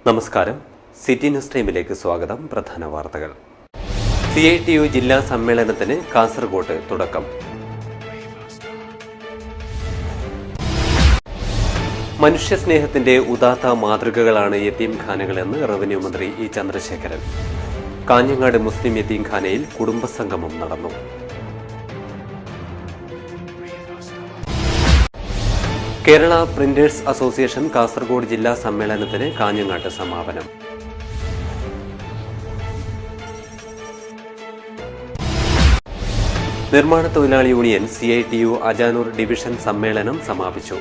നമസ്കാരം. City news ടൈമിലേക്ക് സ്വാഗതം. പ്രധാന വാർത്തകൾ. CITU ജില്ലാ സമ്മേളനത്തിന് കാസർഗോഡ് തുടക്കം. മനുഷ്യസ്നേഹത്തിന്റെ ഉദാത്ത മാതൃകകളാണ് യതീംഖാനകളെന്ന് റവന്യൂ മന്ത്രി ഇ ചന്ദ്രശേഖരൻ. കാഞ്ഞങ്ങാട് മുസ്ലിം യതീംഖാനയിൽ കുടുംബസംഗമം നടന്നു. കേരള പ്രിന്റേഴ്സ് അസോസിയേഷൻ കാസർഗോഡ് ജില്ലാ സമ്മേളനത്തിന് കാഞ്ഞങ്ങാട്ട് സമാപനം. നിർമ്മാണ തൊഴിലാളി യൂണിയൻ CITU അജാനൂർ ഡിവിഷൻ സമ്മേളനം സമാപിച്ചു.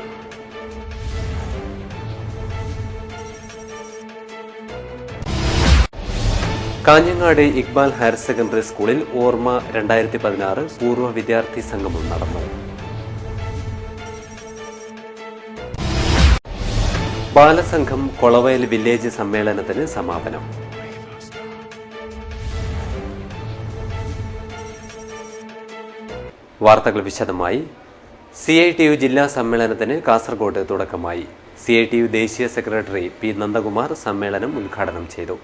കാഞ്ഞങ്ങാട് ഇക്ബാൽ ഹയർ സെക്കൻഡറി സ്കൂളിൽ ഓർമ്മ 2016 പൂർവ്വ വിദ്യാർത്ഥി സംഗമം നടന്നു. ബാലസംഘം കൊളവയൽ വില്ലേജ് സമ്മേളനത്തിന് സമാപനം. വാർത്തകൾ വിശദമായി. CITU ജില്ലാ സമ്മേളനത്തിന് കാസർഗോഡ് തുടക്കമായി. CITU ദേശീയ സെക്രട്ടറി P. നന്ദകുമാർ സമ്മേളനം ഉദ്ഘാടനം ചെയ്തു.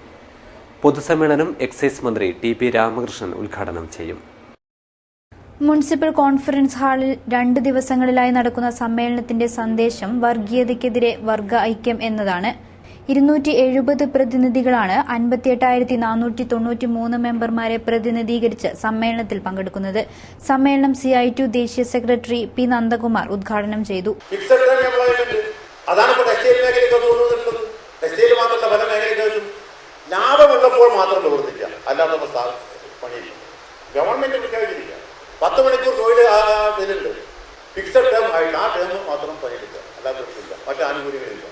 പൊതുസമ്മേളനം എക്സൈസ് മന്ത്രി TP രാമകൃഷ്ണൻ ഉദ്ഘാടനം ചെയ്യും. മുനിസിപ്പൽ കോൺഫറൻസ് ഹാളിൽ 2 ദിവസങ്ങളിലായി നടക്കുന്ന സമ്മേളനത്തിന്റെ സന്ദേശം വർഗീയതയ്ക്കെതിരെ വർഗ ഐക്യം എന്നതാണ്. 270 പ്രതിനിധികളാണ് 58,493 മെമ്പർമാരെ പ്രതിനിധീകരിച്ച് സമ്മേളനത്തിൽ പങ്കെടുക്കുന്നത്. സമ്മേളനം CITU ദേശീയ സെക്രട്ടറി P. നന്ദകുമാർ ഉദ്ഘാടനം ചെയ്തു. ലാഭമുള്ളപ്പോൾ മാത്രം പ്രവർത്തിക്കാം, അല്ലാത്ത പണിയില്ല. ഗവൺമെന്റ് പ്രഖ്യാപിച്ചിരിക്കുക 10 മണിക്കൂർ തൊഴിൽ ഇതിലുണ്ട്. ഫിക്സഡ് ടേം ആയിട്ട് ആ ടേം മാത്രം പണിയെടുക്കുക, അല്ലാത്തവർക്കില്ല. മറ്റു ആനുകൂല്യങ്ങളില്ല.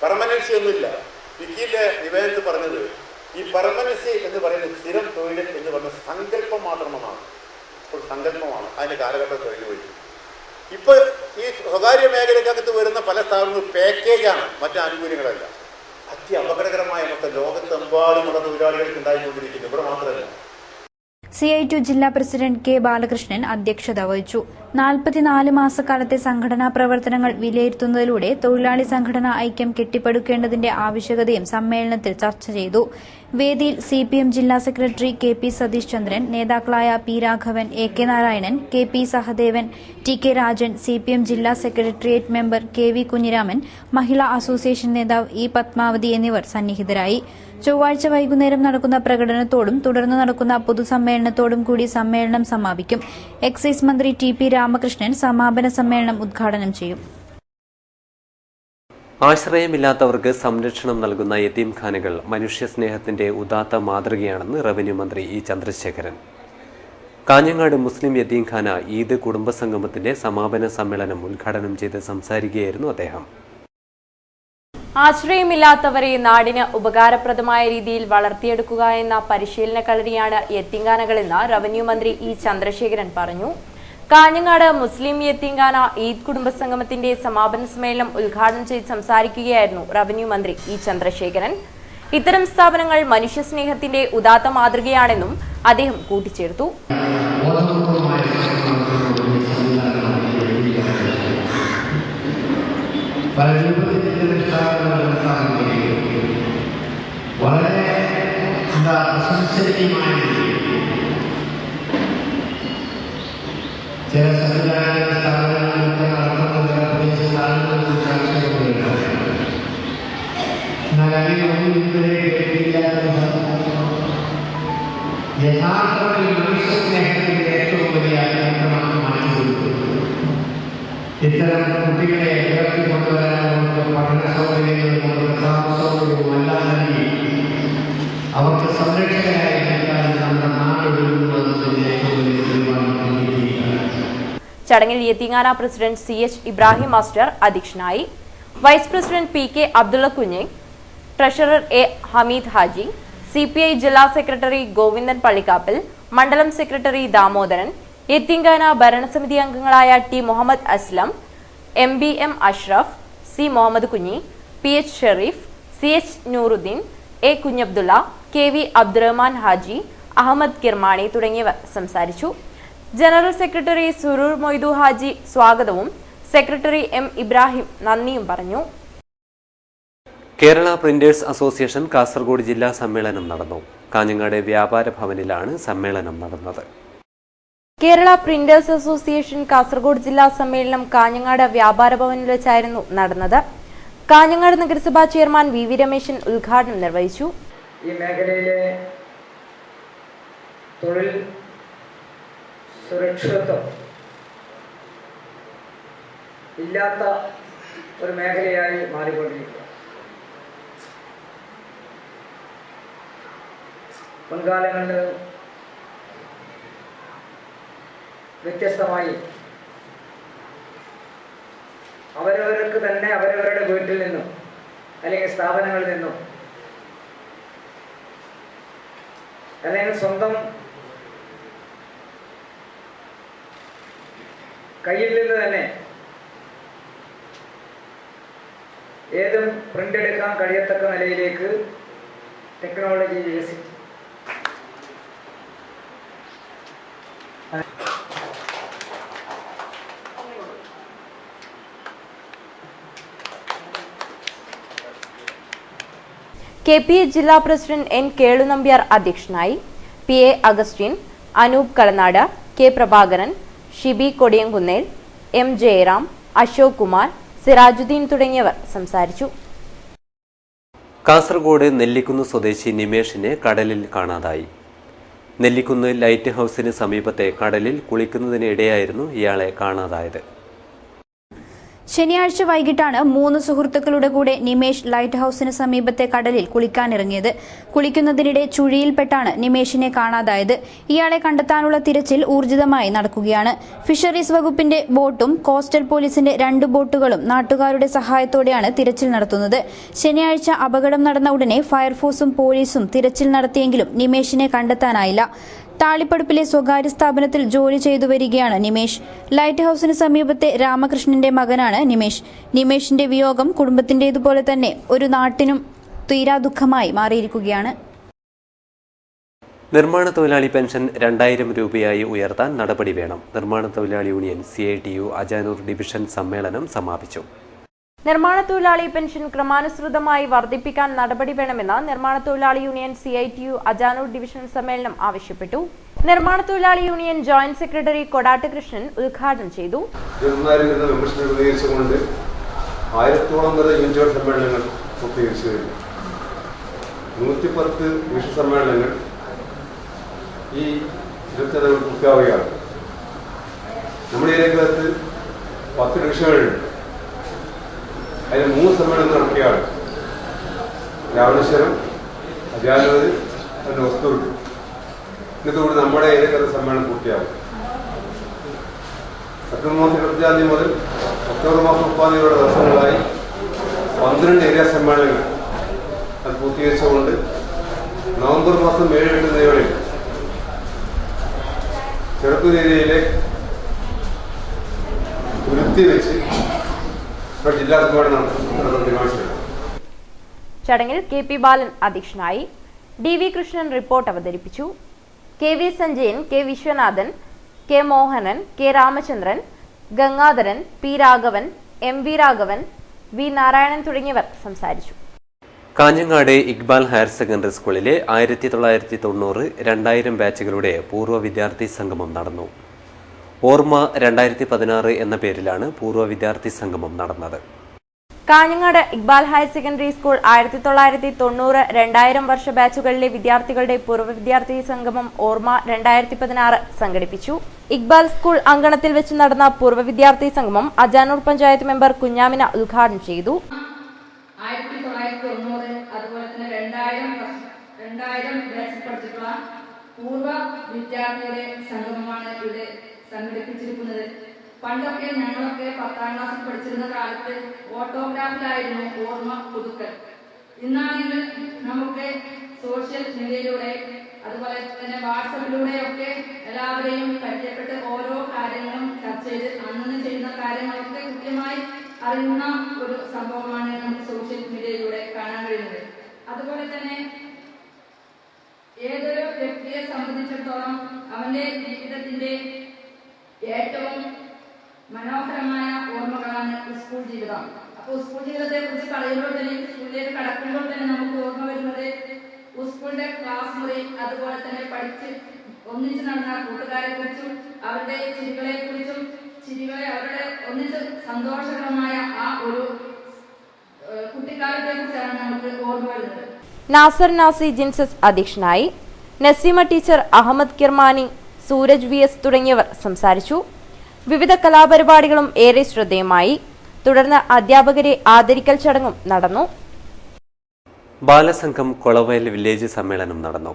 പെർമനൻസി ഒന്നുമില്ല. വിക്കിയിലെ നിവേദനത്തിൽ പറഞ്ഞത് ഈ പെർമനൻസി എന്ന് പറയുന്നത് സ്ഥിരം തൊഴിൽ എന്ന് പറഞ്ഞ സങ്കല്പം മാത്രമാണ്. ഇപ്പോൾ സങ്കല്പമാണ് അതിന്റെ കാലഘട്ടം തൊഴിൽ പോയി. ഇപ്പോൾ ഈ സ്വകാര്യ മേഖലക്കകത്ത് വരുന്ന പല സ്ഥാപനങ്ങളും പാക്കേജാണ്, മറ്റു ആനുകൂല്യങ്ങളല്ല. അത്യപകടകരമായ അവസ്ഥ ലോകത്തെമ്പാടുമുള്ള തൊഴിലാളികൾക്ക് ഉണ്ടായിക്കൊണ്ടിരിക്കുന്നു. ഇവിടെ മാത്രമല്ല. CITU ജില്ലാ പ്രസിഡന്റ് K. ബാലകൃഷ്ണൻ അധ്യക്ഷത വഹിച്ചു. 44 മാസക്കാലത്തെ സംഘടനാ പ്രവർത്തനങ്ങൾ വിലയിരുത്തുന്നതിലൂടെ തൊഴിലാളി സംഘടനാ ഐക്യം കെട്ടിപ്പടുക്കേണ്ടതിന്റെ ആവശ്യകതയും സമ്മേളനത്തിൽ ചർച്ച ചെയ്തു. വേദിയിൽ CPM ജില്ലാ സെക്രട്ടറി KP സതീഷ് ചന്ദ്രൻ, നേതാക്കളായ P. Raghavan, AK Narayanan, KP Sahadevan, TK Rajan, CPM ജില്ലാ സെക്രട്ടേറിയറ്റ് മെമ്പർ KV കുഞ്ഞിരാമൻ, മഹിളാ അസോസിയേഷൻ നേതാവ് E. പത്മാവതി എന്നിവർ സന്നിഹിതരായി. ചൊവ്വാഴ്ച വൈകുന്നേരം നടക്കുന്ന പ്രകടനത്തോടും തുടർന്ന് നടക്കുന്ന പൊതുസമ്മേളനത്തോടും കൂടി സമ്മേളനം സമാപിക്കും. എക്സൈസ് മന്ത്രി TP രാമകൃഷ്ണൻ സമാപന സമ്മേളനം ഉദ്ഘാടനം ചെയ്യും. ആശ്രയമില്ലാത്തവർക്ക് സംരക്ഷണം നൽകുന്ന യതീംഖാനകൾ മനുഷ്യസ്നേഹത്തിന്റെ ഉദാത്ത മാതൃകയാണെന്ന് റവന്യൂ മന്ത്രി ഇ ചന്ദ്രശേഖരൻ. കാഞ്ഞങ്ങാട് മുസ്ലിം യതീംഖാന ഈദ് കുടുംബസംഗമത്തിന്റെ സമാപന സമ്മേളനം ഉദ്ഘാടനം ചെയ്ത് സംസാരിക്കുകയായിരുന്നു അദ്ദേഹം. ആശ്രയമില്ലാത്തവരെ നാടിന് ഉപകാരപ്രദമായ രീതിയിൽ വളർത്തിയെടുക്കുക എന്ന പരിശീലന കളരിയാണ് യത്തീംഖാനകളെന്ന് റവന്യൂ മന്ത്രി ഇ ചന്ദ്രശേഖരൻ പറഞ്ഞു. കാഞ്ഞങ്ങാട് മുസ്ലിം യത്തീംഖാന ഈദ് കുടുംബസംഗമത്തിന്റെ സമാപന സമ്മേളനം ഉദ്ഘാടനം ചെയ്ത് സംസാരിക്കുകയായിരുന്നു റവന്യൂ മന്ത്രി ഇ ചന്ദ്രശേഖരൻ. ഇത്തരം സ്ഥാപനങ്ങൾ മനുഷ്യസ്നേഹത്തിന്റെ ഉദാത്ത മാതൃകയാണെന്നും അദ്ദേഹം കൂട്ടിച്ചേർത്തു. വളരെ പ്രശംസനീയമായ ചില സംവിധാന സ്ഥാപനങ്ങളൊക്കെ നടത്തുന്ന പ്രദേശ സ്ഥാപനങ്ങളെക്കുറിച്ച് ആവശ്യപ്പെടുകയുണ്ട്. എന്നാൽ യഥാർത്ഥത്തിൽ മനുഷ്യസ്നേഹത്തിന്റെ ഏറ്റവും വലിയ കേന്ദ്രമാണ് മാറ്റിക്കൊടുത്തു. ഇത്തരം കുട്ടികളെ ഉയർത്തിക്കൊണ്ടുവരാൻ നമുക്ക് പഠന സൗകര്യങ്ങളും നമുക്ക് താമസ സൗകര്യവും എല്ലാം നൽകി അവർക്ക് സംരക്ഷകരായി നൽകാൻ നമ്മുടെ നാട് ഒരുങ്ങുന്നതിന്റെ ഏറ്റവും വലിയ തീരുമാനം. ചടങ്ങിൽ യത്തീംഖാന പ്രസിഡന്റ് CH ഇബ്രാഹിം മാസ്റ്റർ അധ്യക്ഷനായി. Vice president PK Abdulla Kunju, treasurer A. Hameed Haji, CPI ജില്ലാ സെക്രട്ടറി ഗോവിന്ദൻ പള്ളിക്കാപ്പിൽ, മണ്ഡലം സെക്രട്ടറി ദാമോദരൻ, യത്തീംഖാന ഭരണസമിതി അംഗങ്ങളായ T Muhammad Aslam, MBM Ashraf, C Muhammad Kunhi, PH Sharif, CH Nooruddeen, A Kunhabdulla, KV Abdurahman Haji, Ahmed Kirmani തുടങ്ങിയവർ സംസാരിച്ചു. ജനറൽ സെക്രട്ടറി സുരൂർ മൊയ്തു ഹാജി സ്വാഗതവും സെക്രട്ടറി M ഇബ്രാഹിം നന്ദിയും പറഞ്ഞു. കേരള പ്രിന്റേഴ്സ് അസോസിയേഷൻ കാസർഗോഡ് ജില്ലാ സമ്മേളനം നടന്നു. കാഞ്ഞങ്ങാട് വ്യാപാര ഭവനിലാണ് സമ്മേളനം നടന്നത്. കേരള പ്രിന്റേഴ്സ് അസോസിയേഷൻ കാസർഗോഡ് ജില്ലാ സമ്മേളനം കാഞ്ഞങ്ങാട് വ്യാപാര ഭവനിൽ വെച്ചായിരുന്നു നടന്നത്. കാഞ്ഞങ്ങാട് നഗരസഭാ ചെയർമാൻ VV രമേശൻ ഉദ്ഘാടനം നിർവഹിച്ചു. ഈ മേഖലയിലെ തൊഴിൽ സുരക്ഷിതത്വം ഇല്ലാത്ത ഒരു മേഖലയായി മാറിക്കൊണ്ടിരിക്കുക. മുൻകാലങ്ങളിൽ വ്യത്യസ്തമായി അവരവർക്ക് തന്നെ അവരവരുടെ വീട്ടിൽ നിന്നും അല്ലെങ്കിൽ സ്ഥാപനങ്ങളിൽ നിന്നും അല്ലെങ്കിൽ സ്വന്തം കയ്യിൽ നിന്ന് തന്നെ ഏതും പ്രിന്റ് എടുക്കാൻ കഴിയത്തക്ക നിലയിലേക്ക് ടെക്നോളജി വികസിച്ചു. KPA ജില്ലാ പ്രസിഡന്റ് N കേളുനമ്പ്യാർ അധ്യക്ഷനായി. PA Augustine, Anoop Kalanad, K Prabhakaran, Shibi Kodiyamkunnel, M Jayaram, Ashok Kumar, Sirajuddin തുടങ്ങിയവർ സംസാരിച്ചു. കാസർഗോഡ് നെല്ലിക്കുന്ന് സ്വദേശി നിമേഷിനെ കടലിൽ കാണാതായി. നെല്ലിക്കുന്ന് ലൈറ്റ് ഹൌസിന് സമീപത്തെ കടലിൽ കുളിക്കുന്നതിനിടെയായിരുന്നു ഇയാളെ കാണാതായത്. ശനിയാഴ്ച വൈകിട്ടാണ് 3 സുഹൃത്തുക്കളുടെ കൂടെ നിമേഷ് ലൈറ്റ് ഹൌസിന് സമീപത്തെ കടലിൽ കുളിക്കാനിറങ്ങിയത്. കുളിക്കുന്നതിനിടെ ചുഴിയിൽപ്പെട്ടാണ് നിമേഷിനെ കാണാതായത്. ഇയാളെ കണ്ടെത്താനുള്ള തിരച്ചിൽ ഊർജിതമായി നടക്കുകയാണ്. ഫിഷറീസ് വകുപ്പിന്റെ ബോട്ടും കോസ്റ്റൽ പോലീസിന്റെ 2 ബോട്ടുകളും നാട്ടുകാരുടെ സഹായത്തോടെയാണ് തിരച്ചിൽ നടത്തുന്നത്. ശനിയാഴ്ച അപകടം നടന്ന ഉടനെ ഫയർഫോഴ്സും പോലീസും തിരച്ചിൽ നടത്തിയെങ്കിലും നിമേഷിനെ കണ്ടെത്താനായില്ല. താളിപ്പടുപ്പിലെ സ്വകാര്യ സ്ഥാപനത്തിൽ ജോലി ചെയ്തു വരികയാണ് നിമേഷ്. ലൈറ്റ് ഹൌസിന് സമീപത്തെ രാമകൃഷ്ണന്റെ മകനാണ് നിമേഷ്. നിമേഷിന്റെ വിയോഗം കുടുംബത്തിന്റേതുപോലെ തന്നെ ഒരു നാട്ടിനും തീരാ ദുഃഖമായി മാറിയിരിക്കുകയാണ്. നിർമ്മാണ തൊഴിലാളി പെൻഷൻ 2000 രൂപയായി ഉയർത്താൻ നടപടി വേണം. നിർമ്മാണ തൊഴിലാളി യൂണിയൻ CITU അജാനൂർ ഡിവിഷൻ സമ്മേളനം സമാപിച്ചു. നിർമ്മാണ തൊഴിലാളി പെൻഷൻ ക്രമാനുസൃതമായി വർദ്ധിപ്പിക്കാൻ നടപടി വേണമെന്ന് നിർമ്മാണ തൊഴിലാളി യൂണിയൻ CITU അജാനൂർ ഡിവിഷൻ സമ്മേളനം ആവശ്യപ്പെട്ടു. നിർമ്മാണ തൊഴിലാളി യൂണിയൻ ജോയിന്റ് സെക്രട്ടറി കൊടാട്ട് കൃഷ്ണൻ ഉദ്ഘാടനം ചെയ്തു. 1000-ഓളം വരെ യൂണിറ്റുകൾ സമ്മേളനങ്ങൾ പൂർത്തീകരിച്ചു കഴിഞ്ഞു. 110 ഡിവിഷൻ സമ്മേളനങ്ങൾ ഈ 27 പൂർത്തിയാവുകയാണ്. നമ്മുടെ ഈ രംഗത്ത് 10 ഡിവിഷനുകളുണ്ട്. അതിന് 3 സമ്മേളനം നടക്കുകയാണ്. രാവണേശ്വരം, അജാനൂര്, ഒസ്തൂർക്ക്. ഇന്നത്തോടെ നമ്മുടെ ഏതൊക്കെ സമ്മേളനം പൂർത്തിയാകും. സെപ്റ്റംബർ മാസം 25 മുതൽ ഒക്ടോബർ മാസം 30 ദിവസങ്ങളായി 12 ഏരിയ സമ്മേളനങ്ങൾ അത് പൂർത്തീകരിച്ചുകൊണ്ട് നവംബർ മാസം 7-8 തീയതികളിൽ ചെറുത്തൂർ ഏരിയയിലെ വൃത്തി വെച്ച് ജില്ലാ സമ്മേളനം തീരുമാനിച്ചിട്ടുണ്ട്. ചടങ്ങിൽ KP ബാലൻ അധ്യക്ഷനായി. DV കൃഷ്ണൻ റിപ്പോർട്ട് അവതരിപ്പിച്ചു. KV Sanjayan, K Viswanathan, K Mohanan, K Ramachandran, Gangadharan, P Raghavan, MV Raghavan, V Narayanan തുടങ്ങിയവർ സംസാരിച്ചു. കാഞ്ഞങ്ങാട് ഇക്ബാൽ ഹയർ സെക്കൻഡറി സ്കൂളിലെ 1990-2000 ബാച്ചുകളുടെ പൂർവ്വ വിദ്യാർത്ഥി സംഗമം നടന്നു. ഓർമ്മ 2016 എന്ന പേരിലാണ് പൂർവ്വ വിദ്യാർത്ഥി സംഗമം നടന്നത്. Kanhangad Iqbal higher secondary school 1990-2000 വർഷ ബാച്ചുകളിലെ വിദ്യാർത്ഥികളുടെ പൂർവ്വ വിദ്യാർത്ഥി സംഗമം ഓർമ്മ 2016 സംഘടിപ്പിച്ചു. ഇക്ബാൽ സ്കൂൾ അങ്കണത്തിൽ വെച്ച് നടന്ന പൂർവ്വ വിദ്യാർത്ഥി സംഗമം അജാനൂർ പഞ്ചായത്ത് മെമ്പർ കുഞ്ഞാമിന ഉദ്ഘാടനം ചെയ്തു. 1990 അതുപോലെ തന്നെ 2000 ബാച്ചിൽ പഠിച്ചിട്ടുള്ള പൂർവ്വ വിദ്യാർത്ഥിയുടെ സംഗമമാണ് ഇവിടെ സംഘടിപ്പിച്ചിരിക്കുന്നത്. പണ്ടൊക്കെ ഞങ്ങളൊക്കെ 10ാം ക്ലാസ്സിൽ പഠിച്ചിരുന്ന കാലത്ത് ഓട്ടോഗ്രാഫിലായിരുന്നു ഓർമ്മ പുതുക്കൽ. ഇന്നാണെങ്കിൽ നമുക്ക് സോഷ്യൽ മീഡിയയിലൂടെ അതുപോലെ തന്നെ വാട്സപ്പിലൂടെയൊക്കെ എല്ലാവരെയും പരിചയപ്പെട്ട് ഓരോ അറിയുന്ന ഒരു സംഭവമാണ് നമുക്ക് സോഷ്യൽ മീഡിയയിലൂടെ കാണാൻ കഴിയുന്നത്. അതുപോലെ തന്നെ ഏതൊരു വ്യക്തിയെ സംബന്ധിച്ചിടത്തോളം അവന്റെ ജീവിതത്തിന്റെ ഏറ്റവും മനോഹരമായ ഓർമ്മകളാണ് സ്കൂൾ ജീവിതം. അപ്പോൾ സ്കൂൾ ജീവിതത്തെ കുറിച്ച് പറയുമ്പോൾ തന്നെ, സ്കൂളിലേക്ക് കടക്കുമ്പോൾ തന്നെ നമുക്ക് ഓർമ്മ വരുന്നത് സ്കൂളിന്റെ ക്ലാസ് മുറി, അതുപോലെ തന്നെ പഠിച്ച് ഒന്നിച്ച് നടന്ന കൂട്ടുകാരെ കുറിച്ചും അവരുടെ ചിരികളെ അവരുടെ ഒന്നിച്ച് സന്തോഷകരമായ ആ ഒരു കുട്ടിക്കാലത്തെ കുറിച്ചാണ് നമുക്ക് ഓർമ്മ വരുന്നത്. നാസർ നാസി ജിൻസസ് അധ്യക്ഷനായി. നസീമ ടീച്ചർ, അഹമ്മദ് കിർമാനി, സൂരജ് VS തുടങ്ങിയവർ സംസാരിച്ചു. വിവിധ കലാപരിപാടികളും ഏറെ ശ്രദ്ധേയമായി. തുടർന്ന് അധ്യാപകരെ ആദരിക്കൽ ചടങ്ങും നടന്നു. ബാലസംഘം കൊളവയൽ വില്ലേജ് സമ്മേളനം നടന്നു.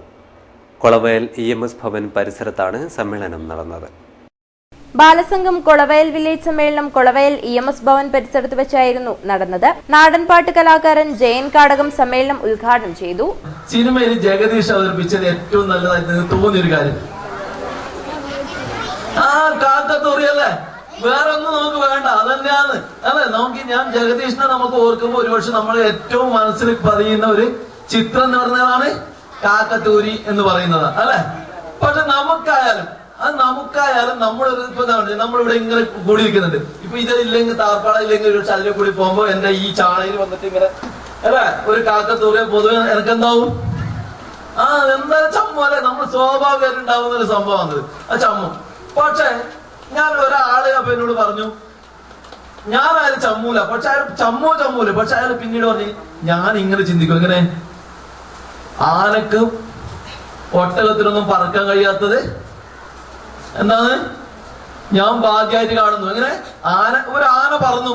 കൊളവയൽ EMS ഭവൻ പരിസരത്താണ് സമ്മേളനം നടന്നത്. ബാലസംഘം കൊളവയൽ വില്ലേജ് സമ്മേളനം കൊളവയൽ EMS ഭവൻ പരിസരത്ത് വെച്ചായിരുന്നു നടന്നത്. നാടൻപാട്ട് കലാകാരൻ ജയൻ കാടകം സമ്മേളനം ഉദ്ഘാടനം ചെയ്തു. സിനിമയിൽ ജഗദീഷ് അവതരിപ്പിച്ചത് ഏറ്റവും നല്ലതായിട്ട് തോന്നിയൊരു കാര്യം, കാക്കത്തൂറിയല്ലേ, വേറെ ഒന്നും നമുക്ക് വേണ്ട, അതന്നെയാണ് അല്ലെ. ഞാൻ ജഗദീഷിനെ നമുക്ക് ഓർക്കുമ്പോൾ ഒരുപക്ഷെ നമ്മൾ ഏറ്റവും മനസ്സിൽ പതിയുന്ന ഒരു ചിത്രം എന്ന് പറഞ്ഞതാണ് കാക്കത്തൂരി എന്ന് പറയുന്നത് അല്ലെ. പക്ഷെ നമുക്കായാലും നമ്മളൊരു നമ്മളിവിടെ ഇങ്ങനെ കൂടിയിരിക്കുന്നുണ്ട്. ഇപ്പൊ ഇതില്ലെങ്കിൽ താർപ്പാട ഇല്ലെങ്കിൽ ഒരു ചതിലെ കൂടി പോകുമ്പോ എന്റെ ഈ ചാണയിൽ വന്നിട്ട് ഇങ്ങനെ അല്ലെ ഒരു കാക്കത്തൂറിയെ പൊതുവെ എനിക്കെന്താവും, എന്തായാലും ചമ്മു അല്ലെ, നമ്മൾ സ്വാഭാവികമായിട്ട് ഉണ്ടാവുന്ന ഒരു സംഭവമാണ് ആ ചമ്മു. പക്ഷെ ഞാൻ ഒരാള് അപ്പൊ എന്നോട് പറഞ്ഞു, ഞാൻ അയാൾ ചമ്മൂല, പക്ഷെ അയാൾ ചമ്മൂല. പക്ഷെ അയാൾ പിന്നീട് പറഞ്ഞു, ഞാൻ ഇങ്ങനെ ചിന്തിക്കും, ഇങ്ങനെ ആനക്ക് ഒട്ടകത്തിനൊന്നും പറക്കാൻ കഴിയാത്തത് എന്താണ് ഞാൻ ഭാഗ്യമായിട്ട് കാണുന്നു. എങ്ങനെ ഒരു ആന പറന്നു,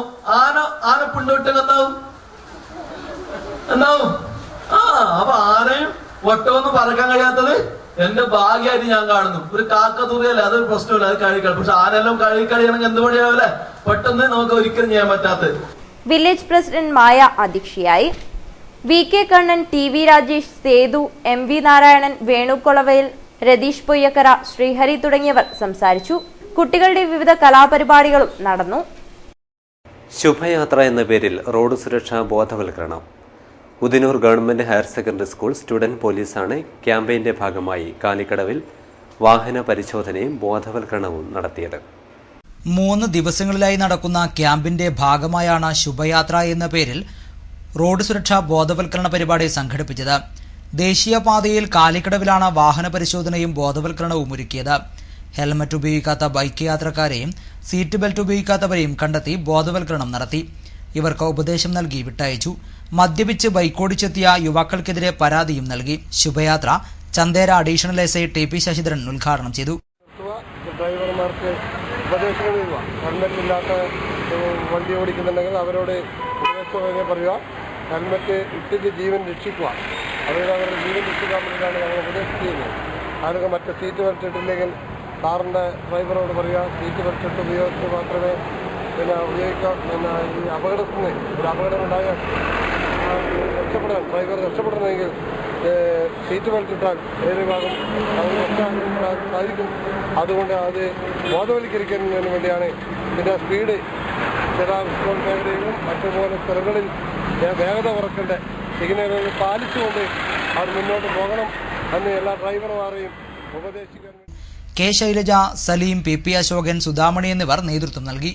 ആന പിണ്ടോട്ടം എന്താവും അപ്പൊ ആനയും ഒട്ടകമൊന്നും പറക്കാൻ കഴിയാത്തത് എന്റെ ഭാഗ്യമായിട്ട് ഞാൻ കാണുന്നു. ഒരു കാക്കത്തൂറിയല്ലേ, അതൊരു പ്രശ്നമില്ല, അത് കഴിക്കണം. പക്ഷെ ആരെല്ലാം കഴിയണമെങ്കിൽ എന്ത് പണിയാവല്ലേ, പെട്ടെന്ന് നമുക്ക് ഒരിക്കലും ചെയ്യാൻ പറ്റാത്തത്. വില്ലേജ് പ്രസിഡന്റ് മായ അധ്യക്ഷയായി. VK Kannan, TV Rajesh, Sethu, MV Narayanan, Venu Kolavayal, Ratheesh പൊയ്യക്കര, Sreehari തുടങ്ങിയവർ സംസാരിച്ചു. കുട്ടികളുടെ വിവിധ കലാപരിപാടികളും നടന്നു. ശുഭയാത്ര എന്ന പേരിൽ റോഡ് സുരക്ഷാ ബോധവൽക്കരണം. Udinur government higher secondary school student പോലീസാണ് ക്യാമ്പയിന്റെ ഭാഗമായി കാലിക്കടവിൽ വാഹന പരിശോധനയും ബോധവൽക്കരണവും നടത്തിയത്. 3 ദിവസങ്ങളിലായി നടക്കുന്ന ക്യാമ്പിന്റെ ഭാഗമായാണ് ശുഭയാത്ര എന്ന പേരിൽ റോഡ് സുരക്ഷാ ബോധവൽക്കരണ പരിപാടി സംഘടിപ്പിച്ചത്. ദേശീയപാതയിൽ കാലിക്കടവിലാണ് വാഹന പരിശോധനയും ബോധവൽക്കരണവും ഒരുക്കിയത്. ഹെൽമറ്റ് ഉപയോഗിക്കാത്ത ബൈക്ക് യാത്രക്കാരെയും സീറ്റ് ബെൽറ്റ് ഉപയോഗിക്കാത്തവരെയും കണ്ടെത്തി ബോധവൽക്കരണം നടത്തി. ഇവർക്ക് ഉപദേശം നൽകി വിട്ടയച്ചു. മദ്യപിച്ച് ബൈക്കോടിച്ചെത്തിയ യുവാക്കൾക്കെതിരെ പരാതിയും നൽകി. Shubhayatra Chandera additional SI TP Sasidharan ഉദ്ഘാടനം ചെയ്തു. ഡ്രൈവർമാർക്ക് ഉപദേശങ്ങൾ നൽകുക, ഹെൽമെറ്റ് ഇല്ലാത്ത വണ്ടി ഓടിക്കുന്നുണ്ടെങ്കിൽ അവരോട് ഉപദേശം പറയുക, ഹെൽമെറ്റ് ഇട്ടിട്ട് ജീവൻ രക്ഷിക്കുക, അവരുടെ ജീവൻ രക്ഷിക്കാൻ വേണ്ടിയിട്ടാണ് ഞങ്ങൾ ഉപദേശിക്കുന്നത്. അതിനൊക്കെ മറ്റേ സീറ്റ് ബെൽറ്റ് ഇട്ടില്ലെങ്കിൽ കാറിൻ്റെ ഡ്രൈവറോട് പറയുക, സീറ്റ് ബെൽറ്റ് ഇട്ട് ഉപയോഗിച്ച് മാത്രമേ ഉപയോഗിക്കാം. ഈ അപകടത്തിൽ നിന്ന് ഒരു അപകടം ഉണ്ടായാൽ ഡ്രൈവർ രക്ഷപ്പെടണമെങ്കിൽ സീറ്റ് ബെൽറ്റ് ഇട്ടാൽ ഏത് ഭാഗം അത് രക്ഷപ്പെടാൻ സാധിക്കും. അതുകൊണ്ട് അത് ബോധവൽക്കരിക്കുന്നതിന് വേണ്ടിയാണ്. പിന്നെ സ്പീഡ് ചില സ്കൂൾ മേഖലയിലും മറ്റുപോലെ സ്ഥലങ്ങളിൽ വേഗത കുറക്കേണ്ട സിഗ്നലുകൾ പാലിച്ചുകൊണ്ട് അവർ മുന്നോട്ട് പോകണം എന്ന് എല്ലാ ഡ്രൈവർമാരെയും ഉപദേശിക്കാൻ. K ശൈലജ, സലീം, PP അശോകൻ, സുധാമണി എന്നിവർ നേതൃത്വം നൽകി.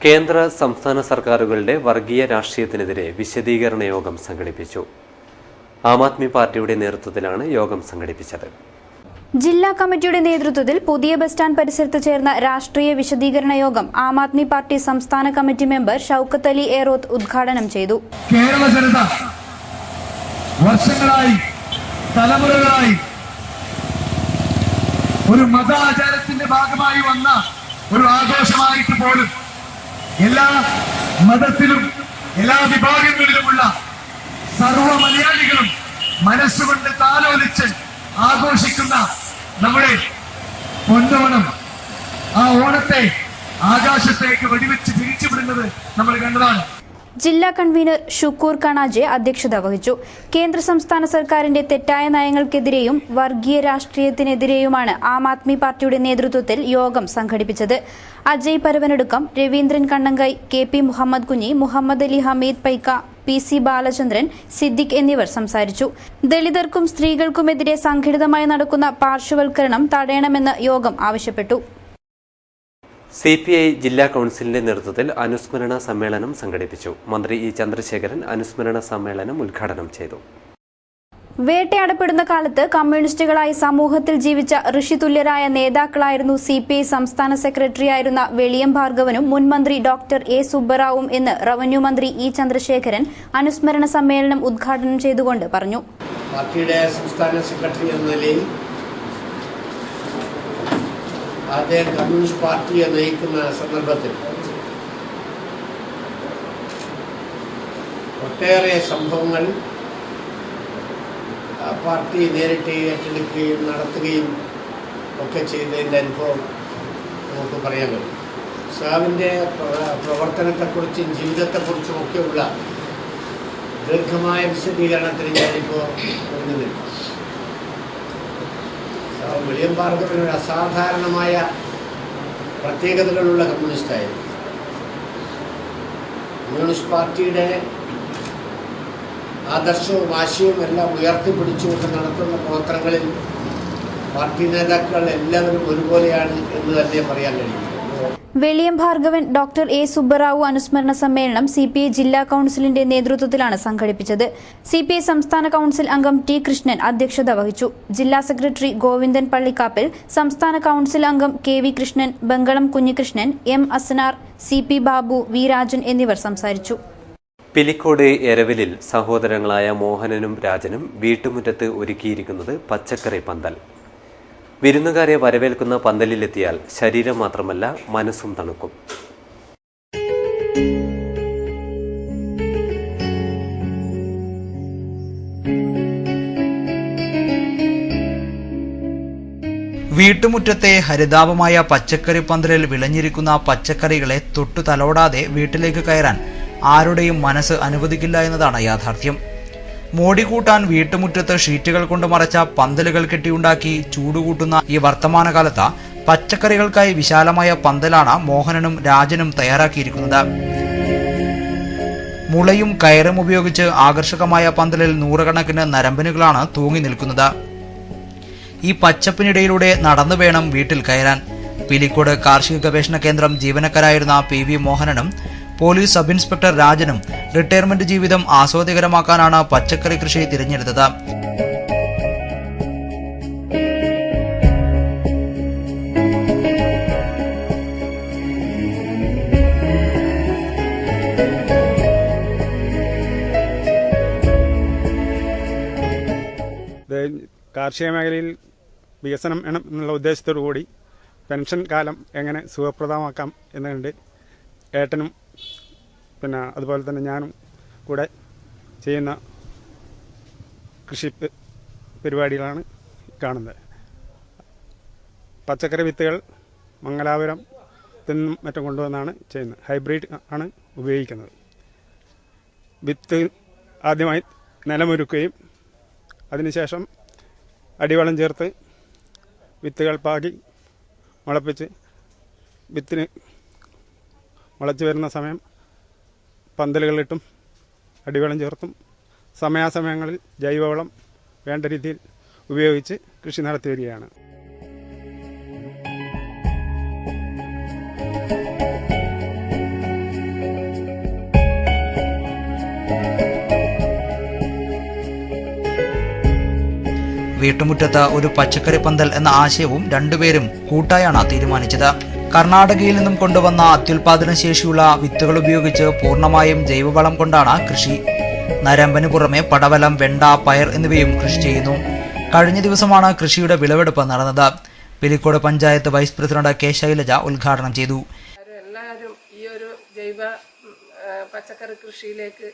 കേന്ദ്ര സംസ്ഥാന സർക്കാരുകളുടെ വർഗീയ രാഷ്ട്രീയത്തിനെതിരെ വിശദീകരണ യോഗം സംഘടിപ്പിച്ചു. ആം ആദ്മി പാർട്ടിയുടെ നേതൃത്വത്തിലാണ് യോഗം സംഘടിപ്പിച്ചത്. ജില്ലാ കമ്മിറ്റിയുടെ നേതൃത്വത്തിൽ പുതിയ ബസ് സ്റ്റാൻഡ് പരിസരത്ത് ചേർന്ന രാഷ്ട്രീയ വിശദീകരണ യോഗം ആം ആദ്മി പാർട്ടി സംസ്ഥാന കമ്മിറ്റി മെമ്പർ ഷൌക്കത്ത് അലി ഏറോത്ത് ഉദ്ഘാടനം ചെയ്തു. കേരള ജനത വർഷങ്ങളായി തലമുറകളായി ഒരു മതാചാരത്തിന്റെ ഭാഗമായി വന്ന ഒരു ആഘോഷമായിട്ട് പോലും എല്ലാ മതത്തിലും എല്ലാ വിഭാഗങ്ങളിലുമുള്ള സർവ്വ മലയാളികളും മനസ്സുകൊണ്ട് താലോലിച്ച് ആഘോഷിക്കുന്ന നമ്മുടെ പൊന്നോണം, ആ ഓണത്തെ ആകാശത്തേക്ക് വെടിവെച്ച് തിരിച്ചുവിടുന്നത് നമ്മൾ കണ്ടതാണ്. ജില്ലാ കൺവീനർ ഷുക്കൂർ കണാജെ അധ്യക്ഷത വഹിച്ചു. കേന്ദ്ര സംസ്ഥാന സർക്കാരിന്റെ തെറ്റായ നയങ്ങൾക്കെതിരെയും വർഗീയ രാഷ്ട്രീയത്തിനെതിരെയുമാണ് ആം ആദ്മി പാർട്ടിയുടെ നേതൃത്വത്തിൽ യോഗം സംഘടിപ്പിച്ചത്. അജയ് പരവനടുക്കം, രവീന്ദ്രൻ കണ്ണങ്കൈ, KP മുഹമ്മദ് കുഞ്ഞി, മുഹമ്മദ് അലി ഹമീദ് പൈക്ക, PC ബാലചന്ദ്രൻ, സിദ്ദിഖ് എന്നിവർ സംസാരിച്ചു. ദളിതർക്കും സ്ത്രീകൾക്കുമെതിരെ സംഘടിതമായി നടക്കുന്ന പാർശ്വവൽക്കരണം തടയണമെന്ന് യോഗം ആവശ്യപ്പെട്ടു. CPI ജില്ലാ കൌൺസിലിന്റെ നേതൃത്വത്തിൽ അനുസ്മരണ സമ്മേളനം സംഘടിപ്പിച്ചു. മന്ത്രി E ചന്ദ്രശേഖരൻ അനുസ്മരണ സമ്മേളനം ഉദ്ഘാടനം ചെയ്തു. വേട്ടയാടപ്പെടുന്ന കാലത്ത് കമ്മ്യൂണിസ്റ്റുകളായി സമൂഹത്തിൽ ജീവിച്ച ഋഷിതുല്യരായ നേതാക്കളായിരുന്നു CPI സംസ്ഥാന സെക്രട്ടറിയായിരുന്ന വെളിയം ഭാർഗവനും മുൻ മന്ത്രി ഡോക്ടർ A സുബ്ബറാവും എന്ന് റവന്യൂ മന്ത്രി E ചന്ദ്രശേഖരൻ അനുസ്മരണ സമ്മേളനം ഉദ്ഘാടനം ചെയ്തുകൊണ്ട് പറഞ്ഞു. പാർട്ടിയുടെ സംസ്ഥാന സെക്രട്ടറി എന്ന നിലയിൽ അദ്ദേഹം കമ്മ്യൂണിസ്റ്റ് പാർട്ടിയെ നയിക്കുന്ന സന്ദർഭത്തിൽ ഒട്ടേറെ സംഭവങ്ങൾ പാർട്ടി നേരിട്ട് ഏറ്റെടുക്കുകയും നടത്തുകയും ഒക്കെ ചെയ്തതിൻ്റെ അനുഭവം നമുക്ക് പറയാൻ കഴിയും. സാവിൻ്റെ പ്രവർത്തനത്തെക്കുറിച്ചും ജീവിതത്തെക്കുറിച്ചും ഒക്കെയുള്ള ദീർഘമായ വിശദീകരണത്തിന് ഞാനിപ്പോൾ തുടങ്ങുന്നില്ല. വെളിയം ഭാർഗവൻ ഒരു അസാധാരണമായ പ്രത്യേകതകളുള്ള കമ്മ്യൂണിസ്റ്റായിരുന്നു. കമ്മ്യൂണിസ്റ്റ് പാർട്ടിയുടെ ആദർശവും ആശയവും എല്ലാം ഉയർത്തിപ്പിടിച്ചുകൊണ്ട് നടത്തുന്ന പ്രവർത്തനങ്ങളിൽ പാർട്ടി നേതാക്കൾ എല്ലാവരും ഒരുപോലെയാണ് എന്ന് തന്നെ പറയാൻ കഴിയും. വെളിയം ഭാർഗവൻ, ഡോക്ടർ A സുബ്ബറാവു അനുസ്മരണ സമ്മേളനം CPI ജില്ലാ കൌൺസിലിന്റെ നേതൃത്വത്തിലാണ് സംഘടിപ്പിച്ചത്. CPI സംസ്ഥാന കൌൺസിൽ അംഗം T കൃഷ്ണൻ അധ്യക്ഷത വഹിച്ചു. ജില്ലാ സെക്രട്ടറി ഗോവിന്ദൻ പള്ളിക്കാപ്പിൽ, സംസ്ഥാന കൌൺസിൽ അംഗം KV Krishnan, Bangalam Kunhikrishnan, M Asnar, CP Babu, V Rajan എന്നിവർ സംസാരിച്ചു. പിലിക്കോട് എരവിലിൽ സഹോദരങ്ങളായ മോഹനനും രാജനും വീട്ടുമുറ്റത്ത് ഒരുക്കിയിരിക്കുന്നത് പച്ചക്കറി പന്തൽ. വിരുന്നുകാരെ വരവേൽക്കുന്ന പന്തലിലെത്തിയാൽ ശരീരം മാത്രമല്ല മനസ്സും തണുക്കും. വീട്ടുമുറ്റത്തെ ഹരിതാപമായ പച്ചക്കറി പന്തലിൽ വിളഞ്ഞിരിക്കുന്ന പച്ചക്കറികളെ തൊട്ടു തലോടാതെ വീട്ടിലേക്ക് കയറാൻ ആരുടെയും മനസ്സ് അനുവദിക്കില്ല എന്നതാണ് യാഥാർത്ഥ്യം. മോടി കൂട്ടാൻ വീട്ടുമുറ്റത്ത് ഷീറ്റുകൾ കൊണ്ട് മറച്ച പന്തലുകൾ കെട്ടിയുണ്ടാക്കി ചൂടുകൂട്ടുന്ന ഈ വർത്തമാനകാലത്ത് പച്ചക്കറികൾക്കായി വിശാലമായ പന്തലാണ് മോഹനനും രാജനും തയ്യാറാക്കിയിരിക്കുന്നത്. മുളയും കയറും ഉപയോഗിച്ച് ആകർഷകമായ പന്തലിൽ നൂറുകണക്കിന് നരമ്പനുകളാണ് തൂങ്ങി നിൽക്കുന്നത്. ഈ പച്ചപ്പിനിടയിലൂടെ നടന്നു വേണം വീട്ടിൽ കയറാൻ. പിലിക്കോട് കാർഷിക ഗവേഷണ കേന്ദ്രം ജീവനക്കാരായിരുന്ന PV മോഹനനും പോലീസ് സബ് ഇൻസ്പെക്ടർ രാജനും റിട്ടയർമെന്റ് ജീവിതം ആസ്വാദ്യകരമാക്കാനാണ് പച്ചക്കറി കൃഷി തിരഞ്ഞെടുത്തത്. കാർഷിക മേഖലയിൽ വികസനം എന്നുള്ള ഉദ്ദേശത്തോടു കൂടി പെൻഷൻ കാലം എങ്ങനെ സുഖപ്രദമാക്കാം എന്നുണ്ട് ഏട്ടനും അതുപോലെ തന്നെ ഞാനും കൂടെ ചെയ്യുന്ന കൃഷി പരിപാടികളാണ് കാണുന്നത്. പച്ചക്കറി വിത്തുകൾ മംഗലാപുരം നിന്നും മറ്റും കൊണ്ടുവന്നാണ് ചെയ്യുന്നത്. ഹൈബ്രിഡ് ആണ് ഉപയോഗിക്കുന്നത്. വിത്ത് ആദ്യമായി നിലമൊരുക്കുകയും അതിനുശേഷം അടിവളം ചേർത്ത് വിത്തുകൾ പാകി മുളപ്പിച്ച് വിത്തിന് മുളച്ചു വരുന്ന സമയം പന്തലുകളിട്ടും അടിവളം ചേർത്തും സമയാസമയങ്ങളിൽ ജൈവവളം വേണ്ട രീതിയിൽ ഉപയോഗിച്ച് കൃഷി നടത്തി വരികയാണ്. വീട്ടുമുറ്റത്ത് ഒരു പച്ചക്കറി പന്തൽ എന്ന ആശയവും രണ്ടുപേരും കൂട്ടായാണ് തീരുമാനിച്ചത്. കർണാടകയിൽ നിന്നും കൊണ്ടുവന്ന അത്യുൽപാദന ശേഷിയുള്ള വിത്തുകൾ ഉപയോഗിച്ച് പൂർണ്ണമായും ജൈവവളം കൊണ്ടാണ് കൃഷി. നരമ്പന് പുറമെ പടവലം, വെണ്ട, പയർ എന്നിവയും കൃഷി ചെയ്യുന്നു. കഴിഞ്ഞ ദിവസമാണ് കൃഷിയുടെ വിളവെടുപ്പ് നടന്നത്. Pilicode panchayat vice president K Shailaja ഉദ്ഘാടനം ചെയ്തു. എല്ലാവരും ഈ ഒരു ജൈവ പച്ചക്കറി കൃഷിയിലേക്ക്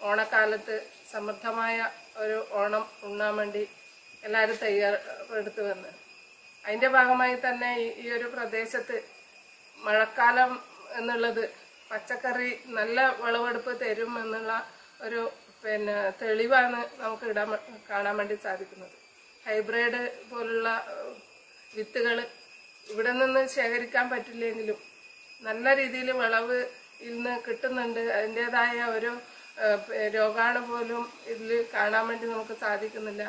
ഓണക്കാലത്ത് സമൃദ്ധമായ ഒരു ഓണം ഉണ്ണാൻ വേണ്ടി എല്ലാവരും തയ്യാറെടുത്ത് വന്ന് അതിൻ്റെ ഭാഗമായി തന്നെ ഈ ഒരു പ്രദേശത്ത് മഴക്കാലം എന്നുള്ളത് പച്ചക്കറി നല്ല വിളവെടുപ്പ് തരും എന്നുള്ള ഒരു തെളിവാണ് നമുക്ക് കാണാൻ വേണ്ടി സാധിക്കുന്നത്. ഹൈബ്രിഡ് പോലുള്ള വിത്തുകൾ ഇവിടെ നിന്ന് ശേഖരിക്കാൻ പറ്റില്ലെങ്കിലും നല്ല രീതിയിൽ വിളവ് ഇന്ന് കിട്ടുന്നുണ്ട്. അതിൻ്റെതായ ഒരു രോഗാണു പോലും ഇതിൽ കാണാൻ വേണ്ടി നമുക്ക് സാധിക്കുന്നില്ല.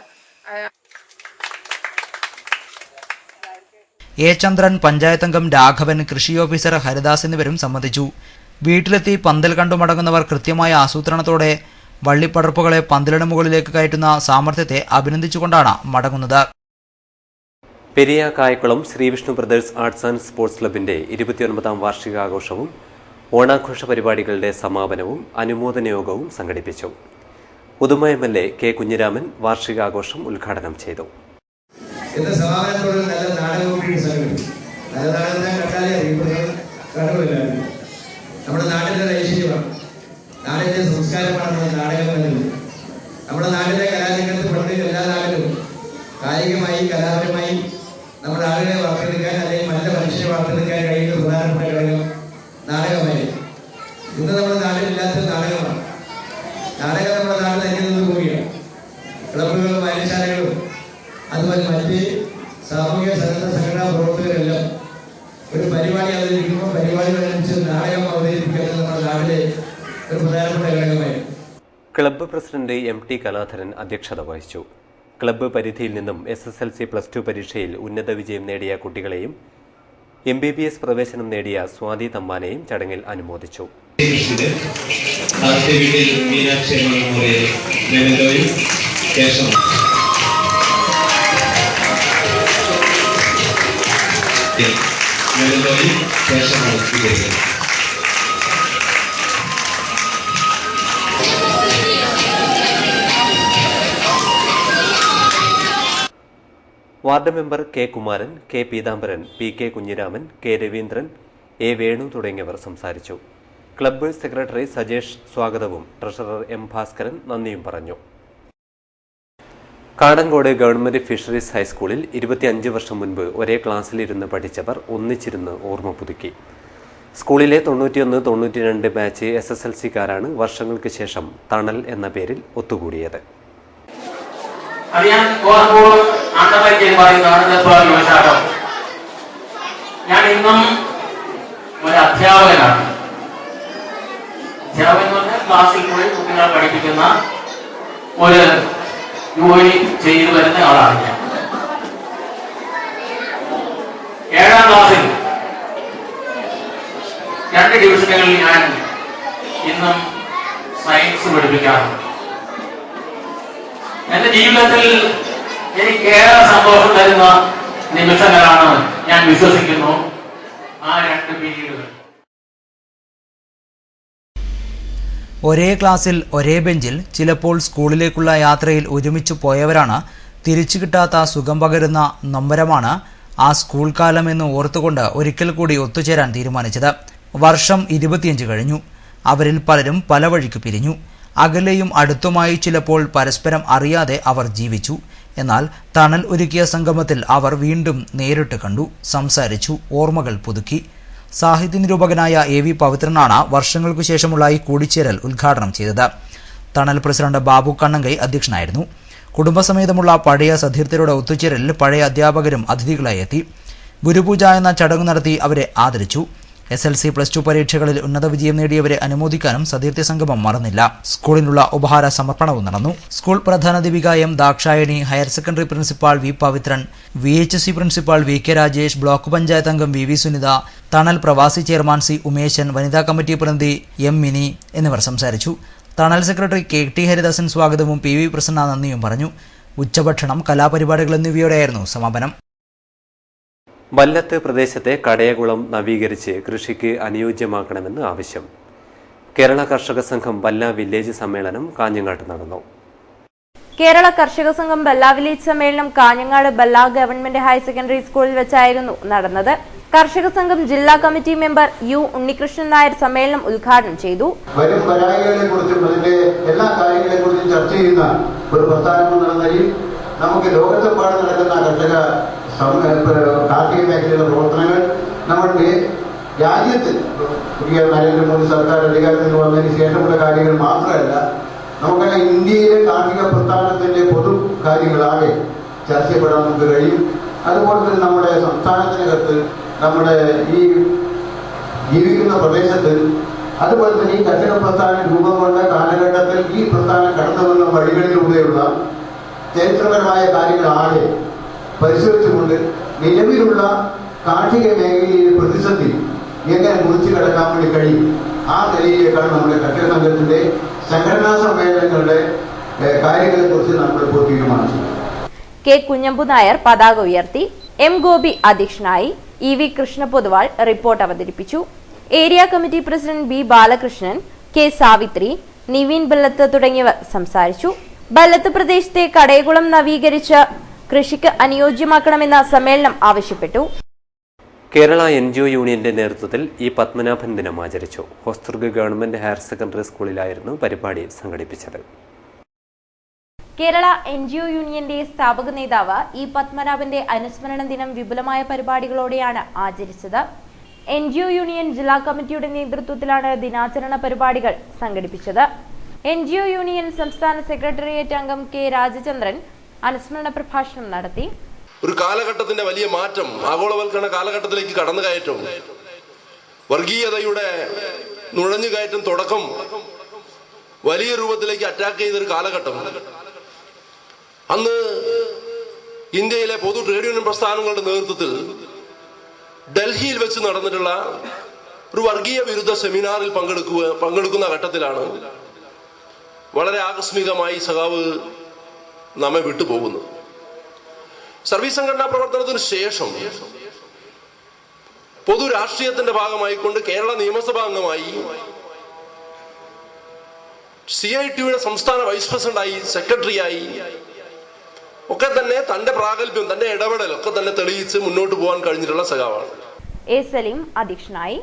എ ചന്ദ്രൻ, പഞ്ചായത്ത് അംഗം രാഘവൻ, കൃഷി ഓഫീസർ ഹരിദാസ് എന്നിവരും സംബന്ധിച്ചു. വീട്ടിലെത്തി പന്തൽ കണ്ടു മടങ്ങുന്നവർ കൃത്യമായ ആസൂത്രണത്തോടെ വള്ളിപ്പടർപ്പുകളെ പന്തലിന് മുകളിലേക്ക് കയറ്റുന്ന സാമർഥ്യത്തെ അഭിനന്ദിച്ചുകൊണ്ടാണ് മടങ്ങുന്നത്. Periya Kayakkulam Srivishnu brothers arts and sports ക്ലബിന്റെ 29ാം വാർഷികാഘോഷവും ഓണാഘോഷ പരിപാടികളുടെ സമാപനവും അനുമോദന യോഗവും സംഘടിപ്പിച്ചു. ഉദുമ MLA കെ കുഞ്ഞിരാമൻ വാർഷികാഘോഷം ഉദ്ഘാടനം ചെയ്തു. നമ്മുടെ നാടിന്റെ ഐശ്വര്യമാണ്, നാടിന്റെ സംസ്കാരമാണ് നാടകം എന്നത്. നമ്മുടെ നാടിന്റെ കലാരംഗത്ത് പണ്ട് എല്ലാ നാടിലും കായികമായി കലാപരമായി നമ്മുടെ ആളുകളെ വാർത്തെടുക്കാൻ അല്ലെങ്കിൽ നല്ല മനുഷ്യരെ വാർത്തെടുക്കാൻ കഴിയുന്ന പ്രധാനപ്പെട്ട ഘടകം നാടകമായി. ഇന്ന് നമ്മുടെ നാട്ടിലില്ലാത്ത നാടകമാണ്. നാടകം നമ്മുടെ നാട് തന്നെ നിന്ന് പോവുകയാണ്. ക്ലബുകളും വായനശാലകളും അതുപോലെ മറ്റ് സാമൂഹിക സന്നദ്ധ സംഘടനാ പ്രവർത്തകരെല്ലാം ഒരു പരിപാടി അവതരിപ്പിക്കുമ്പോൾ പരിപാടികളനുസരിച്ച് നാടകം അവതരിപ്പിക്കുന്നത് നമ്മുടെ നാട്ടിലെ ഒരു പ്രധാനപ്പെട്ട ഘടകമായി. ക്ലബ്ബ് പ്രസിഡന്റ് MT കലാധരൻ അധ്യക്ഷത വഹിച്ചു. ക്ലബ്ബ് പരിധിയിൽ നിന്നും SSLC +2 പരീക്ഷയിൽ ഉന്നത വിജയം നേടിയ കുട്ടികളെയും MBBS പ്രവേശനം നേടിയ സ്വാതി തമ്മാനെയും ചടങ്ങിൽ അനുമോദിച്ചു. Ward member K Kumaran, K Peethambaran, PK Kunhiraman, K Raveendran, A Venu തുടങ്ങിയവർ സംസാരിച്ചു. ക്ലബ്ബ് സെക്രട്ടറി സജേഷ് സ്വാഗതവും ട്രഷറർ M ഭാസ്കരൻ നന്ദിയും പറഞ്ഞു. കാടങ്കോട് ഗവൺമെന്റ് ഫിഷറീസ് ഹൈസ്കൂളിൽ 25 വർഷം മുൻപ് ഒരേ ക്ലാസ്സിലിരുന്ന് പഠിച്ചവർ ഒന്നിച്ചിരുന്ന് ഓർമ്മ പുതുക്കി. സ്കൂളിലെ 91-92 ബാച്ച് SSLC-കാരാണ് വർഷങ്ങൾക്ക് ശേഷം തണൽ എന്ന പേരിൽ ഒത്തുകൂടിയത്. ഞാൻ ഇന്നും ഒരു അധ്യാപകനാണ്. അധ്യാപകൻ എന്ന് പറഞ്ഞാൽ ക്ലാസ്സിൽ പോയി കുട്ടികളെ പഠിപ്പിക്കുന്ന ഒരു ജോലി ചെയ്തു വരുന്ന ആളാണ് ഞാൻ. 7ാം ക്ലാസ്സിൽ 2 ഡിവിഷനുകളിൽ ഞാൻ ഇന്നും സയൻസ് പഠിപ്പിക്കാറുണ്ട്. എന്റെ ജീവിതത്തിൽ എനിക്കേറെ സന്തോഷം തരുന്ന നിമിഷങ്ങളാണ് ഞാൻ വിശ്വസിക്കുന്നു ആ 2 പീരീഡുകൾ. ഒരേ ക്ലാസ്സിൽ ഒരേ ബെഞ്ചിൽ ചിലപ്പോൾ സ്കൂളിലേക്കുള്ള യാത്രയിൽ ഒരുമിച്ച് പോയവരാണ്. തിരിച്ചു കിട്ടാത്ത സുഖം പകരുന്ന നൊമ്പരമാണ് ആ സ്കൂൾ കാലം എന്ന് ഓർത്തുകൊണ്ട് ഒരിക്കൽ കൂടി ഒത്തുചേരാൻ തീരുമാനിച്ചത്. വർഷം 25 കഴിഞ്ഞു. അവരിൽ പലരും പല വഴിക്ക് പിരിഞ്ഞു. അകലെയും അടുത്തുമായി ചിലപ്പോൾ പരസ്പരം അറിയാതെ അവർ ജീവിച്ചു. എന്നാൽ തണൽ ഒരുക്കിയ സംഗമത്തിൽ അവർ വീണ്ടും നേരിട്ട് കണ്ടു, സംസാരിച്ചു, ഓർമ്മകൾ പുതുക്കി. സാഹിത്യ നിരൂപകനായ AV പവിത്രനാണ് വർഷങ്ങൾക്കു ശേഷമുള്ള ഈ കൂടിച്ചേരൽ ഉദ്ഘാടനം ചെയ്തത്. തണൽ പ്രസിഡന്റ് ബാബു കണ്ണങ്കൈ അധ്യക്ഷനായിരുന്നു. കുടുംബസമേതമുള്ള പഴയ സതീർത്ഥരുടെ ഒത്തുചേരലിൽ പഴയ അധ്യാപകരും അതിഥികളായി എത്തി. ഗുരുപൂജ എന്ന ചടങ്ങ് നടത്തി അവരെ ആദരിച്ചു. SLC +2 പരീക്ഷകളിൽ ഉന്നത വിജയം നേടിയവരെ അനുമോദിക്കാനും സതീർത്ഥ്യ സംഗമം മറന്നില്ല. സ്കൂളിനുള്ള ഉപഹാര സമർപ്പണവും നടന്നു. സ്കൂൾ പ്രധാനാധ്യാപിക M Dakshayani, higher secondary principal V Pavithran, VHSC principal VK Rajesh, block panchayat അംഗം VV സുനിത, തണൽ പ്രവാസി ചെയർമാൻ C ഉമേശൻ, വനിതാ കമ്മിറ്റി പ്രതിനിധി M മിനി എന്നിവർ സംസാരിച്ചു. തണൽ സെക്രട്ടറി KT ഹരിദാസൻ സ്വാഗതവും PV പ്രസന്ന നന്ദിയും പറഞ്ഞു. ഉച്ചഭക്ഷണം, കലാപരിപാടികൾ എന്നിവയോടെയായിരുന്നു സമാപനം. വല്ലത്ത് പ്രദേശത്തെ കടയകുളം നവീകരിച്ച് കൃഷിക്ക് അനുയോജ്യമാക്കണമെന്ന് ആവശ്യം. കേരള കർഷക സംഘം ബല്ല വില്ലേജ് സമ്മേളനം കാഞ്ഞങ്ങാട്ട് നടന്നു. കേരള കർഷക സംഘം ബല്ല വില്ലേജ് സമ്മേളനം കാഞ്ഞങ്ങാട് ബല്ല ഗവൺമെന്റ് ഹയർ സെക്കൻഡറി സ്കൂളിൽ വെച്ചായിരുന്നു നടന്നത്. കർഷക സംഘം ജില്ലാ committee member U Unnikrishnan Nair സമ്മേളനം ഉദ്ഘാടനം ചെയ്തു. വരും പരാതികളെക്കുറിച്ചും അതിന്റെ എല്ലാ കാര്യങ്ങളെക്കുറിച്ചും ചർച്ച ചെയ്യുന്ന ഒരു പ്രസ്ഥാനം എന്ന നിലയിൽ നമുക്ക് ലോകത്തെമ്പാട് നടക്കുന്ന കാർഷിക മേഖലയിലെ പ്രവർത്തനങ്ങൾ നമ്മളുടെ രാജ്യത്ത് പുതിയ നരേന്ദ്രമോദി സർക്കാർ അധികാരത്തിൽ വന്നതിന് ശേഷമുള്ള കാര്യങ്ങൾ മാത്രമല്ല, നമുക്കെല്ലാം ഇന്ത്യയിലെ കാർഷിക പ്രസ്ഥാനത്തിന്റെ പൊതു കാര്യങ്ങളാകെ ചർച്ച ചെയ്യപ്പെടാൻ നമുക്ക് കഴിയും. അതുപോലെ തന്നെ നമ്മുടെ സംസ്ഥാനത്തിനകത്ത്, നമ്മുടെ ഈ ജീവിക്കുന്ന പ്രദേശത്ത്, അതുപോലെ തന്നെ ഈ കർഷക പ്രസ്ഥാനം രൂപം കൊണ്ട കാലഘട്ടത്തിൽ ഈ പ്രസ്ഥാനം കടന്നു വന്ന വഴികളിലൂടെയുള്ള ചരിത്രപരമായ കാര്യങ്ങളാകെ പരിശോധിച്ചുകൊണ്ട് നിലവിലുള്ള കാർഷിക മേഖലയിലെ പ്രതിസന്ധി എങ്ങനെ മുറിച്ചു കടക്കാൻ വേണ്ടി കഴിയും, ആ നിലയിലേക്കാണ് നമ്മുടെ കർഷക സംഘത്തിന്റെ സംഘടനാ സമ്മേളനങ്ങളുടെ കാര്യങ്ങളെക്കുറിച്ച് നമ്മളിപ്പോൾ തീരുമാനിച്ചത്. കെ കുഞ്ഞമ്പു നായർ പതാക ഉയർത്തി, എം ഗോപി അധ്യക്ഷനായി, E V Krishna Poduval report അവതരിപ്പിച്ചു. Area committee president B Balakrishnan, K Savithri, Niveen Ballath തുടങ്ങിയവർ സംസാരിച്ചു. ബല്ലത്ത് പ്രദേശത്തെ കടയകുളം നവീകരിച്ച് കൃഷിക്ക് അനുയോജ്യമാക്കണമെന്ന് സമ്മേളനം ആവശ്യപ്പെട്ടു. കേരള NGO യൂണിയന്റെ നേതൃത്വത്തിൽ ഇ പത്മനാഭൻ ദിനം ആചരിച്ചു. ഹോസ്ദുർഗ് ഗവൺമെന്റ് ഹയർ സെക്കൻഡറി സ്കൂളിലായിരുന്നു പരിപാടി സംഘടിപ്പിച്ചത്. കേരള NGO യൂണിയന്റെ സ്ഥാപക നേതാവ് ഇ പത്മനാഭന്റെ അനുസ്മരണ ദിനം വിപുലമായ പരിപാടികളോടെയാണ് ആചരിച്ചത്. NGO യൂണിയൻ ജില്ലാ കമ്മിറ്റിയുടെ നേതൃത്വത്തിലാണ് ദിനാചരണ പരിപാടികൾ സംഘടിപ്പിച്ചത്. NGO യൂണിയൻ സംസ്ഥാന സെക്രട്ടേറിയറ്റ് അംഗം കെ രാജചന്ദ്രൻ അനുസ്മരണ പ്രഭാഷണം നടത്തി. ഒരു കാലഘട്ടത്തിന്റെ വലിയ മാറ്റം, ആഗോളവൽക്കരണ കാലഘട്ടത്തിലേക്ക് കടന്നുകയറ്റം, വർഗീയതയുടെ നുഴഞ്ഞുകയറ്റം തുടക്കം വലിയ രൂപത്തിലേക്ക് അറ്റാക്ക് ചെയ്തൊരു കാലഘട്ടം. അന്ന് ഇന്ത്യയിലെ പൊതു ട്രേഡ് യൂണിയൻ പ്രസ്ഥാനങ്ങളുടെ നേതൃത്വത്തിൽ ഡൽഹിയിൽ വെച്ച് നടന്നിട്ടുള്ള ഒരു വർഗീയ വിരുദ്ധ സെമിനാറിൽ പങ്കെടുക്കുന്ന ഘട്ടത്തിലാണ് വളരെ ആകസ്മികമായി സഖാവ് നമ്മെ വിട്ടുപോകുന്നത്. സർവീസ് സംഘടനാ പ്രവർത്തനത്തിന് ശേഷം പൊതു രാഷ്ട്രീയത്തിന്റെ ഭാഗമായിക്കൊണ്ട് കേരള നിയമസഭാ അംഗമായി, CITയുടെ സംസ്ഥാന വൈസ് പ്രസിഡന്റായി, സെക്രട്ടറിയായി ഒക്കെ തന്നെ തന്റെ പ്രാഗൽഭ്യം, തന്റെ ഇടപെടൽ ഒക്കെ തന്നെ തെളിയിച്ച് മുന്നോട്ട് പോകാൻ കഴിഞ്ഞിട്ടുള്ള സഖാവാണ്. എ സലീം അധ്യക്ഷനായി.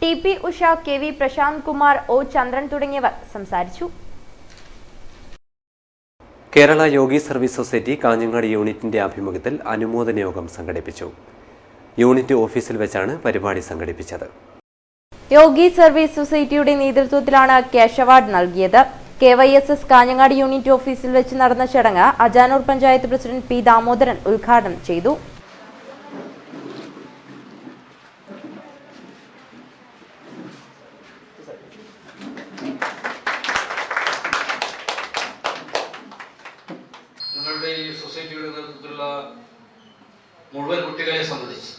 TP Usha, KV Prashant Kumar, O ചന്ദ്രൻ തുടങ്ങിയവർ സംസാരിച്ചു. കേരള യോഗി സർവീസ് സൊസൈറ്റി കാഞ്ഞങ്ങാട് യൂണിറ്റിന്റെ ആഭിമുഖ്യത്തിൽ അനുമോദന യോഗം സംഘടിപ്പിച്ചു. യൂണിറ്റ് ഓഫീസിൽ വെച്ചാണ് പരിപാടി സംഘടിപ്പിച്ചത്. യോഗി സർവീസ് സൊസൈറ്റിയുടെ നേതൃത്വത്തിലാണ് ക്യാഷ് അവാർഡ് നൽകിയത്. KYSS കാഞ്ഞങ്ങാട് യൂണിറ്റ് ഓഫീസിൽ വെച്ച് നടന്ന ചടങ്ങ് അജാനൂർ പഞ്ചായത്ത് പ്രസിഡന്റ് P ദാമോദരൻ ഉദ്ഘാടനം ചെയ്തു. നിങ്ങളുടെ ഈ സൊസൈറ്റിയുടെ നേതൃത്വത്തിലുള്ള മുഴുവൻ കുട്ടികളെ സംബന്ധിച്ച്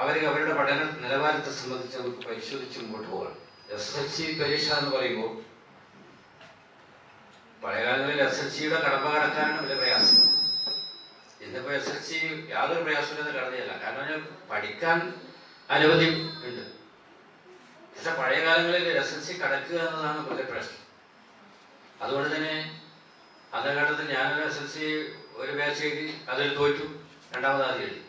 അവരുടെ പഠന നിലവാരത്തെ സംബന്ധിച്ച് നമുക്ക് പരിശോധിച്ച് മുമ്പോട്ട് പോകണം. SSLC പരീക്ഷ എന്ന് പറയുമ്പോൾ പഴയകാലങ്ങളിൽ SSLCയുടെ കടമ്പ കടക്കാനാണ് വലിയ പ്രയാസം. ഇന്നിപ്പോൾ SSLC യാതൊരു പ്രയാസമില്ലെന്ന് കടന്നില്ല. കാരണം അതിന് പഠിക്കാൻ അനവധി ഉണ്ട്. പക്ഷെ പഴയ കാലങ്ങളിൽ SSLC കടക്കുക എന്നതാണ് വലിയ പ്രശ്നം. അതുകൊണ്ട് തന്നെ അന്നേ ഘട്ടത്തിൽ ഞാനൊരു SSLC ഒരു ബാച്ച് എഴുതി, അതിൽ തോറ്റു, രണ്ടാമതാദ്യം എഴുതി.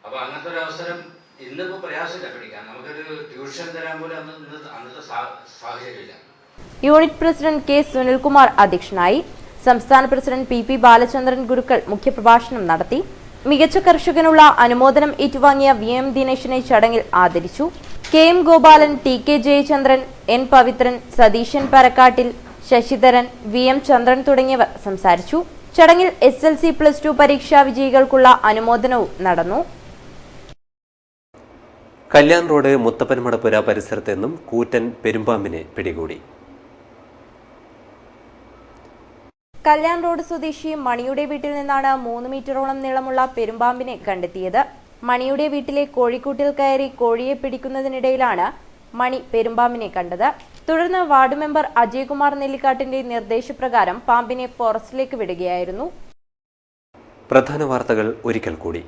അപ്പൊ അങ്ങനത്തെ ഒരു അവസരം ഇന്നിപ്പോ പ്രയാസമില്ല പഠിക്കാൻ. നമുക്കൊരു ട്യൂഷൻ തരാൻ പോലും അന്നത്തെ സാഹചര്യമില്ല. യൂണിറ്റ് പ്രസിഡന്റ് K സുനിൽകുമാർ അധ്യക്ഷനായി. സംസ്ഥാന പ്രസിഡന്റ് PP ബാലചന്ദ്രൻ ഗുരുക്കൾ മുഖ്യപ്രഭാഷണം നടത്തി. മികച്ച കർഷകനുള്ള അനുമോദനം ഏറ്റുവാങ്ങിയ VM ദിനേശിനെ ചടങ്ങിൽ ആദരിച്ചു. KM Gopalan, TK Jayachandran, N Pavithran, Satheesan Parakkattil, Sasidharan, VM ചന്ദ്രൻ തുടങ്ങിയവർ സംസാരിച്ചു. ചടങ്ങിൽ SLC+2 പരീക്ഷാ വിജയികൾക്കുള്ള അനുമോദനവും നടന്നു. കല്യാൺ റോഡ് മുത്തപ്പൻമടപ്പുര പരിസരത്ത് നിന്നും കൂറ്റൻ പെരുമ്പാമ്പിനെ പിടികൂടി. കല്യാൺ റോഡ് സ്വദേശി മണിയുടെ വീട്ടിൽ നിന്നാണ് 3 മീറ്ററോളം നീളമുള്ള പെരുമ്പാമ്പിനെ കണ്ടെത്തിയത്. മണിയുടെ വീട്ടിലെ കോഴിക്കൂട്ടിൽ കയറി കോഴിയെ പിടിക്കുന്നതിനിടയിലാണ് മണി പെരുമ്പാമ്പിനെ കണ്ടത്. തുടർന്ന് വാർഡ് മെമ്പർ അജയ്കുമാർ നെല്ലിക്കാട്ടിന്റെ നിർദ്ദേശപ്രകാരം പാമ്പിനെ ഫോറസ്റ്റിലേക്ക് വിടുകയായിരുന്നു. പ്രധാന വാർത്തകൾ ഒരിക്കൽ കൂടി.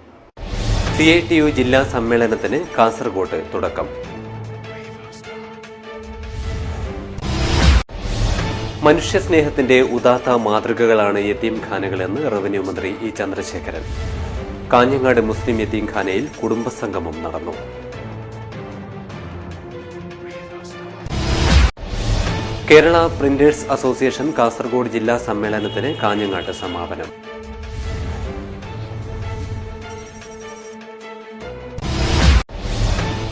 CITU ജില്ലാ സമ്മേളനത്തിന് കാസർഗോഡ് തുടക്കം. മനുഷ്യസ്നേഹത്തിന്റെ ഉദാത്ത മാതൃകകളാണ് യതീംഖാനകളെന്ന് റവന്യൂ മന്ത്രി ഇ ചന്ദ്രശേഖരൻ. കാഞ്ഞങ്ങാട് മുസ്ലിം യതീംഖാനയിൽ കുടുംബസംഗമം നടന്നു. കേരള പ്രിന്റേഴ്സ് അസോസിയേഷൻ കാസർഗോഡ് ജില്ലാ സമ്മേളനത്തിന് കാഞ്ഞങ്ങാട്ട് സമാപനം.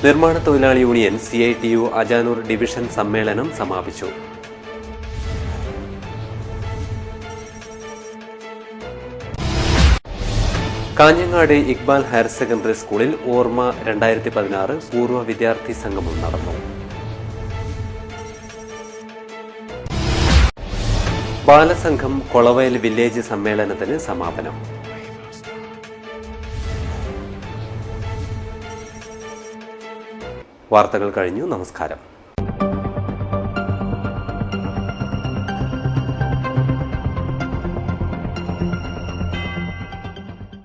നിർമ്മാണ തൊഴിലാളി യൂണിയൻ CITU അജാനൂർ ഡിവിഷൻ സമ്മേളനം സമാപിച്ചു. കാഞ്ഞങ്ങാട് ഇക്ബാൽ ഹയർ സെക്കൻഡറി സ്കൂളിൽ ഓർമ്മ 2016 പൂർവ്വ വിദ്യാർത്ഥി സംഗമം നടന്നു. ബാലസംഘം കൊളവയൽ വില്ലേജ് സമ്മേളനത്തിന് സമാപനം. വാർത്തകൾ കഴിഞ്ഞു. നമസ്കാരം.